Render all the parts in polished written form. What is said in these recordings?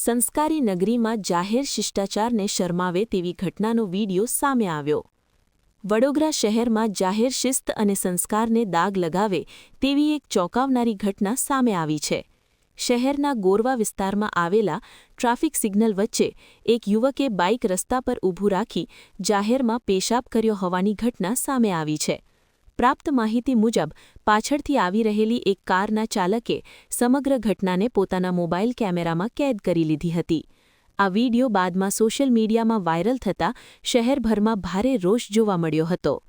સંસ્કારી નગરીમાં જાહેર શિષ્ટાચારને શરમાવે તેવી ઘટનાનો વીડિયો સામે આવ્યો। વડોદરા શહેરમાં જાહેર શિસ્ત અને સંસ્કારને દાગ લગાવે તેવી એક ચોંકાવનારી ઘટના સામે આવી છે। શહેરના ગોરવા વિસ્તારમાં આવેલા ટ્રાફિક સિગ્નલ વચ્ચે એક યુવકે બાઇક રસ્તા પર ઊભું રાખી જાહેરમાં પેશાબ કર્યો હોવાની ઘટના સામે આવી છે। પ્રાપ્ત માહિતી મુજબ પાછળથી આવી રહેલી એક કારના ચાલકે સમગ્ર ઘટનાને પોતાના મોબાઈલ કેમેરામાં કેદ કરી લીધી હતી। આ વીડિયો બાદમાં સોશિયલ મીડિયામાં વાયરલ થતાં શહેરભરમાં ભારે રોષ જોવા મળ્યો હતો।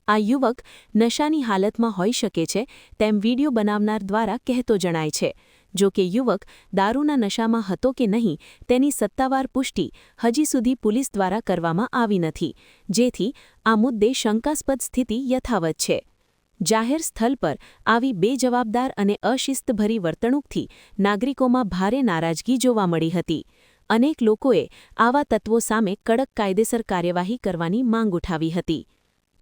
આ યુવક નશાની હાલતમાં હોઈ શકે છે તેમ વીડિયો બનાવનાર દ્વારા કહેતો જણાય છે। જો કે યુવક દારૂના નશામાં હતો કે નહીં તેની સત્તાવાર પુષ્ટિ હજી સુધી પોલીસ દ્વારા કરવામાં આવી નથી, જેથી આ મુદ્દે શંકાસ્પદ સ્થિતિ યથાવત છે। જાહેર સ્થળ પર આવી બેજવાબદાર અને અશિસ્તભરી વર્તણૂકથી નાગરિકોમાં ભારે નારાજગી જોવા મળી હતી। અનેક લોકોએ આવા તત્વો સામે કડક કાયદેસર કાર્યવાહી કરવાની માંગ ઉઠાવી હતી।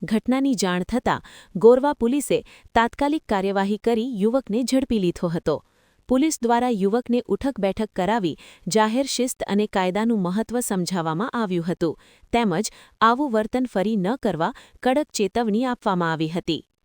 ઘટનાની જાણ થતાં ગોરવા પોલીસે તાત્કાલિક કાર્યવાહી કરી યુવકને ઝડપી લીધો હતો। પોલીસ દ્વારા યુવકને ઉઠક-બેઠક કરાવી જાહેર શિસ્ત અને કાયદાનું મહત્વ સમજાવવામાં આવ્યું હતું, તેમજ આવું વર્તન ફરી ન કરવા કડક ચેતવણી આપવામાં આવી હતી।